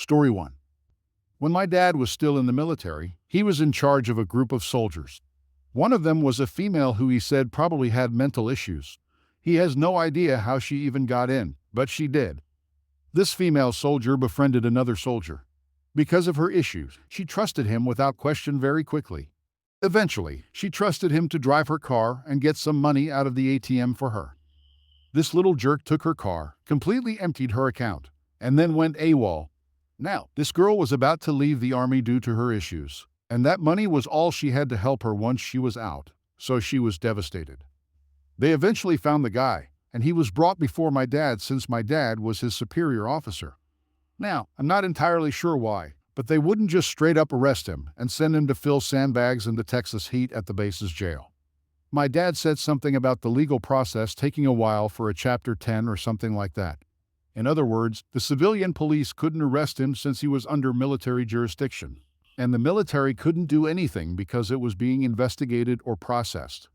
Story 1. When my dad was still in the military, he was in charge of a group of soldiers. One of them was a female who he said probably had mental issues. He has no idea how she even got in, but she did. This female soldier befriended another soldier. Because of her issues, she trusted him without question very quickly. Eventually, she trusted him to drive her car and get some money out of the ATM for her. This little jerk took her car, completely emptied her account, and then went AWOL. Now, this girl was about to leave the army due to her issues, and that money was all she had to help her once she was out, so she was devastated. They eventually found the guy, and he was brought before my dad since my dad was his superior officer. Now, I'm not entirely sure why, but they wouldn't just straight up arrest him and send him to fill sandbags in the Texas heat at the base's jail. My dad said something about the legal process taking a while for a Chapter 10 or something like that. In other words, the civilian police couldn't arrest him since he was under military jurisdiction, and the military couldn't do anything because it was being investigated or processed.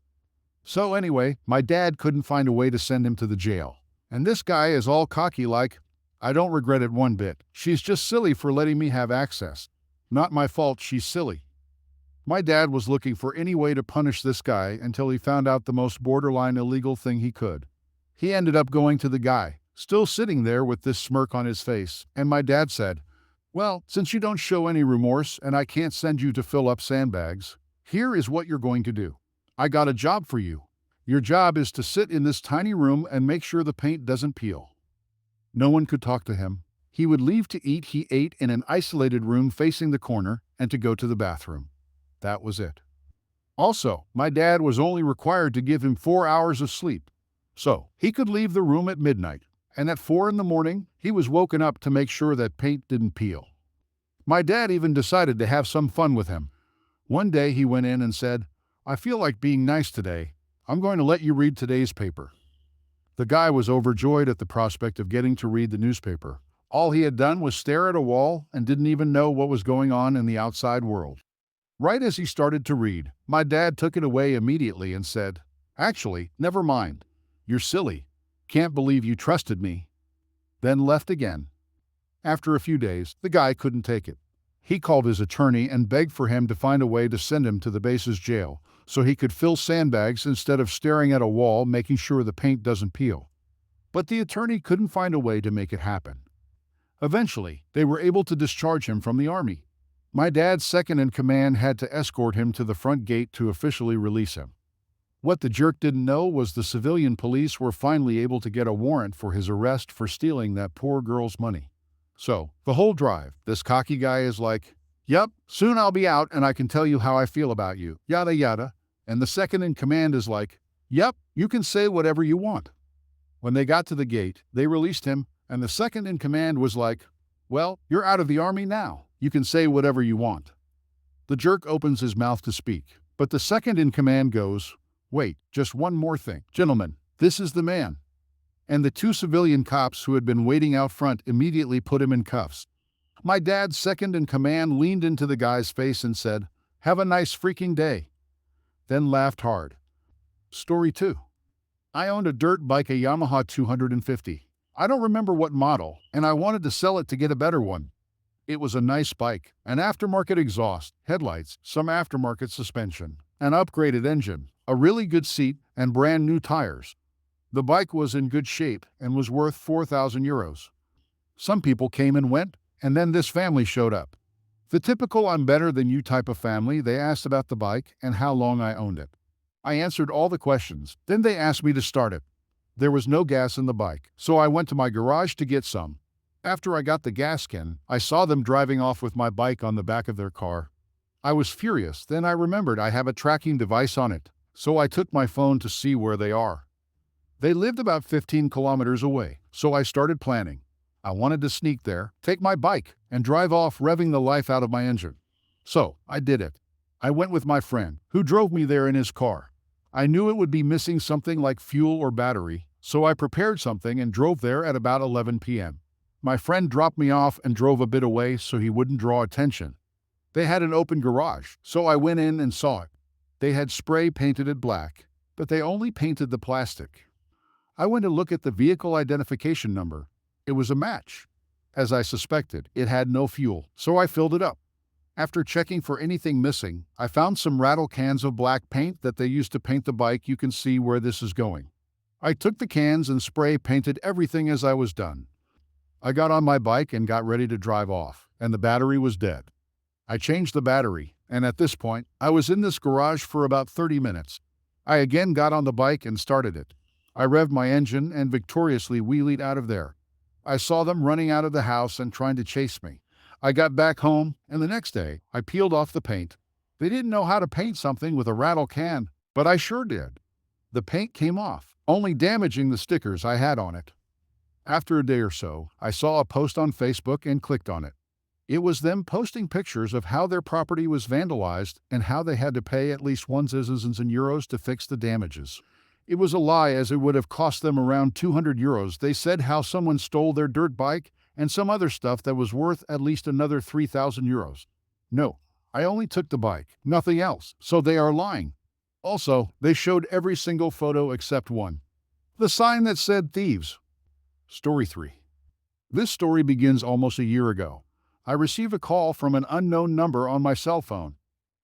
So anyway, my dad couldn't find a way to send him to the jail. And this guy is all cocky like, I don't regret it one bit. She's just silly for letting me have access. Not my fault she's silly. My dad was looking for any way to punish this guy until he found out the most borderline illegal thing he could. He ended up going to the guy, still sitting there with this smirk on his face, and my dad said, well, since you don't show any remorse and I can't send you to fill up sandbags, here is what you're going to do. I got a job for you. Your job is to sit in this tiny room and make sure the paint doesn't peel. No one could talk to him. He would leave to eat. He ate in an isolated room facing the corner and to go to the bathroom. That was it. Also, my dad was only required to give him 4 hours of sleep. So, he could leave the room at midnight, and at 4 in the morning, he was woken up to make sure that paint didn't peel. My dad even decided to have some fun with him. One day he went in and said, I feel like being nice today. I'm going to let you read today's paper. The guy was overjoyed at the prospect of getting to read the newspaper. All he had done was stare at a wall and didn't even know what was going on in the outside world. Right as he started to read, my dad took it away immediately and said, actually, never mind. You're silly. Can't believe you trusted me. Then left again. After a few days, the guy couldn't take it. He called his attorney and begged for him to find a way to send him to the base's jail so he could fill sandbags instead of staring at a wall making sure the paint doesn't peel. But the attorney couldn't find a way to make it happen. Eventually, they were able to discharge him from the army. My dad's second-in-command had to escort him to the front gate to officially release him. What the jerk didn't know was the civilian police were finally able to get a warrant for his arrest for stealing that poor girl's money. So, the whole drive, this cocky guy is like, yup, soon I'll be out and I can tell you how I feel about you, yada yada. And the second-in-command is like, yup, you can say whatever you want. When they got to the gate, they released him, and the second-in-command was like, well, you're out of the army now. You can say whatever you want. The jerk opens his mouth to speak, but the second-in-command goes, wait, just one more thing. Gentlemen, this is the man. And the 2 civilian cops who had been waiting out front immediately put him in cuffs. My dad's second-in-command leaned into the guy's face and said, have a nice freaking day. Then laughed hard. Story 2. I owned a dirt bike, a Yamaha 250. I don't remember what model, and I wanted to sell it to get a better one. It was a nice bike, an aftermarket exhaust, headlights, some aftermarket suspension, an upgraded engine, a really good seat, and brand new tires. The bike was in good shape and was worth 4,000 euros. Some people came and went, and then this family showed up. The typical I'm better than you type of family. They asked about the bike and how long I owned it. I answered all the questions, then they asked me to start it. There was no gas in the bike, so I went to my garage to get some. After I got the gas can, I saw them driving off with my bike on the back of their car. I was furious, then I remembered I have a tracking device on it, so I took my phone to see where they are. They lived about 15 kilometers away, so I started planning. I wanted to sneak there, take my bike, and drive off revving the life out of my engine. So, I did it. I went with my friend, who drove me there in his car. I knew it would be missing something like fuel or battery, so I prepared something and drove there at about 11 p.m. My friend dropped me off and drove a bit away so he wouldn't draw attention. They had an open garage, so I went in and saw it. They had spray painted it black, but they only painted the plastic. I went to look at the vehicle identification number. It was a match. As I suspected, it had no fuel, so I filled it up. After checking for anything missing, I found some rattle cans of black paint that they used to paint the bike. You can see where this is going. I took the cans and spray painted everything as I was done. I got on my bike and got ready to drive off, and the battery was dead. I changed the battery, and at this point, I was in this garage for about 30 minutes. I again got on the bike and started it. I revved my engine and victoriously wheelied out of there. I saw them running out of the house and trying to chase me. I got back home, and the next day, I peeled off the paint. They didn't know how to paint something with a rattle can, but I sure did. The paint came off, only damaging the stickers I had on it. After a day or so, I saw a post on Facebook and clicked on it. It was them posting pictures of how their property was vandalized and how they had to pay at least €1,000 to fix the damages. It was a lie, as it would have cost them around €200. They said how someone stole their dirt bike and some other stuff that was worth at least another €3,000. No, I only took the bike, nothing else, so they are lying. Also, they showed every single photo except one. The sign that said thieves. Story 3. This story begins almost a year ago. I received a call from an unknown number on my cell phone.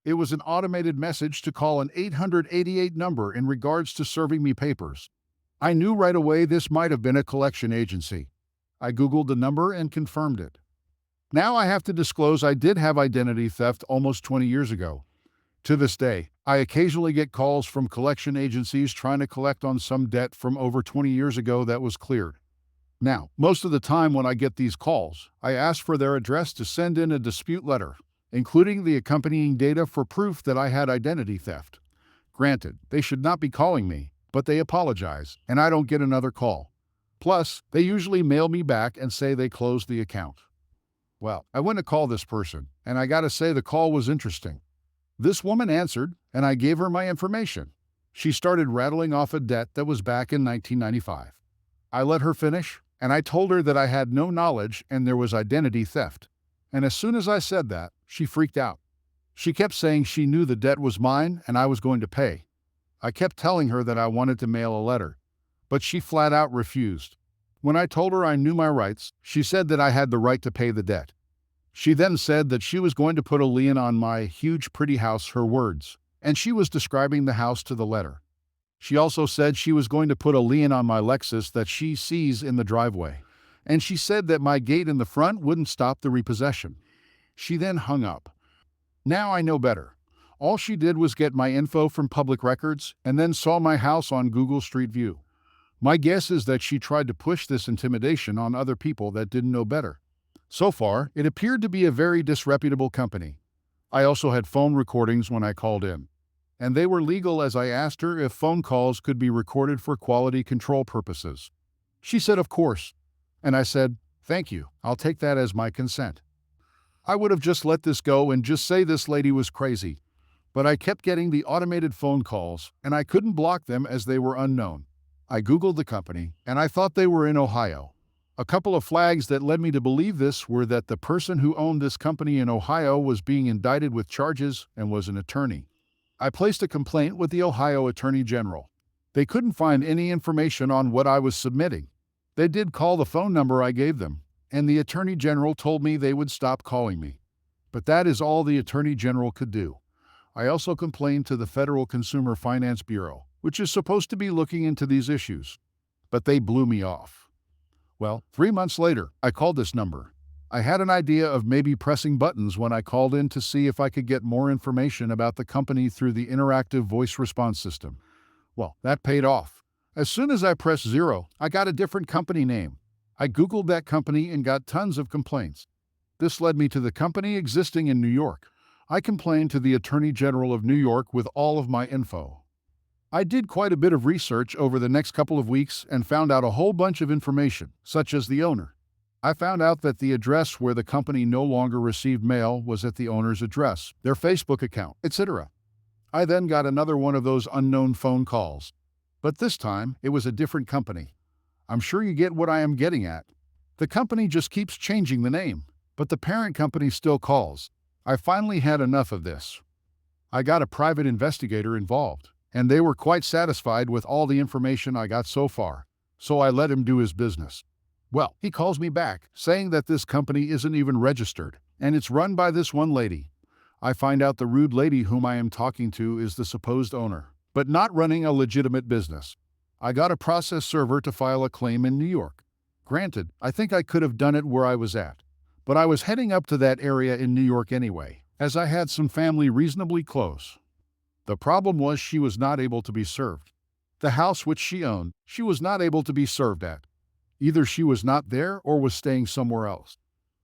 It was an automated message to call an 888 number in regards to serving me papers. I knew right away this might have been a collection agency. I Googled the number and confirmed it. Now I have to disclose I did have identity theft almost 20 years ago. To this day, I occasionally get calls from collection agencies trying to collect on some debt from over 20 years ago that was cleared. Now, most of the time when I get these calls, I ask for their address to send in a dispute letter, including the accompanying data for proof that I had identity theft. Granted, they should not be calling me, but they apologize, and I don't get another call. Plus, they usually mail me back and say they closed the account. Well, I went to call this person, and I gotta say the call was interesting. This woman answered, and I gave her my information. She started rattling off a debt that was back in 1995. I let her finish, and I told her that I had no knowledge and there was identity theft. And as soon as I said that, she freaked out. She kept saying she knew the debt was mine and I was going to pay. I kept telling her that I wanted to mail a letter, but she flat out refused. When I told her I knew my rights, she said that I had the right to pay the debt. She then said that she was going to put a lien on my huge pretty house, her words, and she was describing the house to the letter. She also said she was going to put a lien on my Lexus that she sees in the driveway, and she said that my gate in the front wouldn't stop the repossession. She then hung up. Now I know better. All she did was get my info from public records and then saw my house on Google Street View. My guess is that she tried to push this intimidation on other people that didn't know better. So far, it appeared to be a very disreputable company. I also had phone recordings when I called in, and they were legal, as I asked her if phone calls could be recorded for quality control purposes. She said, of course, and I said, thank you, I'll take that as my consent. I would have just let this go and just say this lady was crazy, but I kept getting the automated phone calls, and I couldn't block them as they were unknown. I Googled the company, and I thought they were in Ohio. A couple of flags that led me to believe this were that the person who owned this company in Ohio was being indicted with charges and was an attorney. I placed a complaint with the Ohio Attorney General. They couldn't find any information on what I was submitting. They did call the phone number I gave them, and the Attorney General told me they would stop calling me. But that is all the Attorney General could do. I also complained to the Federal Consumer Finance Bureau, which is supposed to be looking into these issues, but they blew me off. Well, 3 months later, I called this number. I had an idea of maybe pressing buttons when I called in to see if I could get more information about the company through the interactive voice response system. Well, that paid off. As soon as I pressed 0, I got a different company name. I Googled that company and got tons of complaints. This led me to the company existing in New York. I complained to the Attorney General of New York with all of my info. I did quite a bit of research over the next couple of weeks and found out a whole bunch of information, such as the owner. I found out that the address where the company no longer received mail was at the owner's address, their Facebook account, etc. I then got another one of those unknown phone calls. But this time, it was a different company. I'm sure you get what I am getting at. The company just keeps changing the name, but the parent company still calls. I finally had enough of this. I got a private investigator involved, and they were quite satisfied with all the information I got so far, so I let him do his business. Well, he calls me back, saying that this company isn't even registered, and it's run by this one lady. I find out the rude lady whom I am talking to is the supposed owner, but not running a legitimate business. I got a process server to file a claim in New York. Granted, I think I could have done it where I was at, but I was heading up to that area in New York anyway, as I had some family reasonably close. The problem was she was not able to be served. The house which she owned, she was not able to be served at. Either she was not there or was staying somewhere else.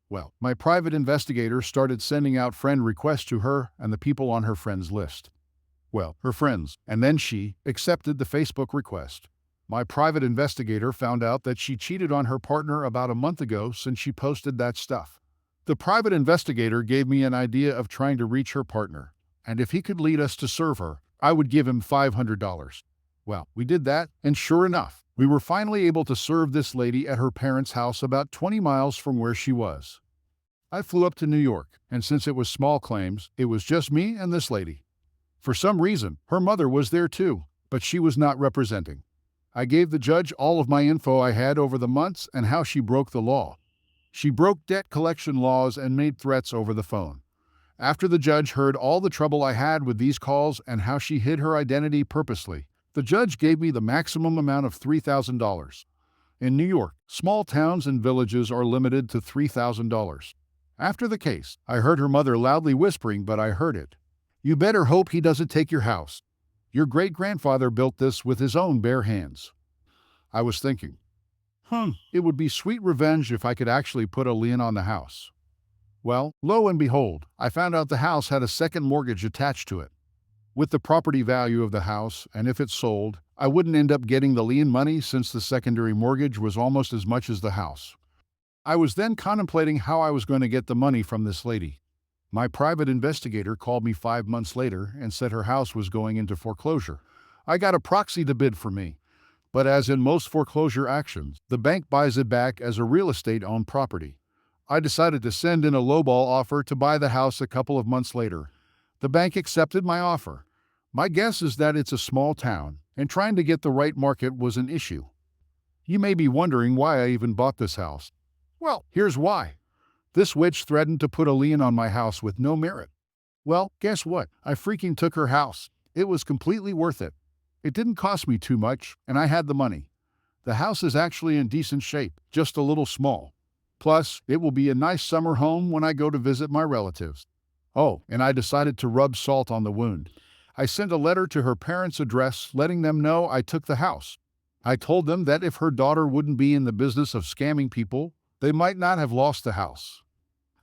Well, my private investigator started sending out friend requests to her and the people on her friends list. Well, her friends, and then she accepted the Facebook request. My private investigator found out that she cheated on her partner about a month ago since she posted that stuff. The private investigator gave me an idea of trying to reach her partner, and if he could lead us to serve her, I would give him $500. Well, we did that, and sure enough, we were finally able to serve this lady at her parents' house about 20 miles from where she was. I flew up to New York, and since it was small claims, it was just me and this lady. For some reason, her mother was there too, but she was not representing. I gave the judge all of my info I had over the months and how she broke the law. She broke debt collection laws and made threats over the phone. After the judge heard all the trouble I had with these calls and how she hid her identity purposely, the judge gave me the maximum amount of $3,000. In New York, small towns and villages are limited to $3,000. After the case, I heard her mother loudly whispering, but I heard it. "You better hope he doesn't take your house. Your great-grandfather built this with his own bare hands." I was thinking, it would be sweet revenge if I could actually put a lien on the house. Well, lo and behold, I found out the house had a second mortgage attached to it. With the property value of the house, and if it sold, I wouldn't end up getting the lien money since the secondary mortgage was almost as much as the house. I was then contemplating how I was going to get the money from this lady. My private investigator called me 5 months later and said her house was going into foreclosure. I got a proxy to bid for me, but as in most foreclosure actions, the bank buys it back as a real estate-owned property. I decided to send in a lowball offer to buy the house a couple of months later. The bank accepted my offer. My guess is that it's a small town, and trying to get the right market was an issue. You may be wondering why I even bought this house. Well, here's why. This witch threatened to put a lien on my house with no merit. Well, guess what? I freaking took her house. It was completely worth it. It didn't cost me too much, and I had the money. The house is actually in decent shape, just a little small. Plus, it will be a nice summer home when I go to visit my relatives. Oh, and I decided to rub salt on the wound. I sent a letter to her parents' address letting them know I took the house. I told them that if her daughter wouldn't be in the business of scamming people, they might not have lost the house.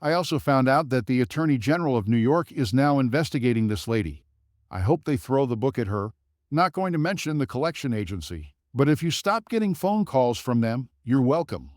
I also found out that the Attorney General of New York is now investigating this lady. I hope they throw the book at her. Not going to mention the collection agency, but if you stop getting phone calls from them, you're welcome.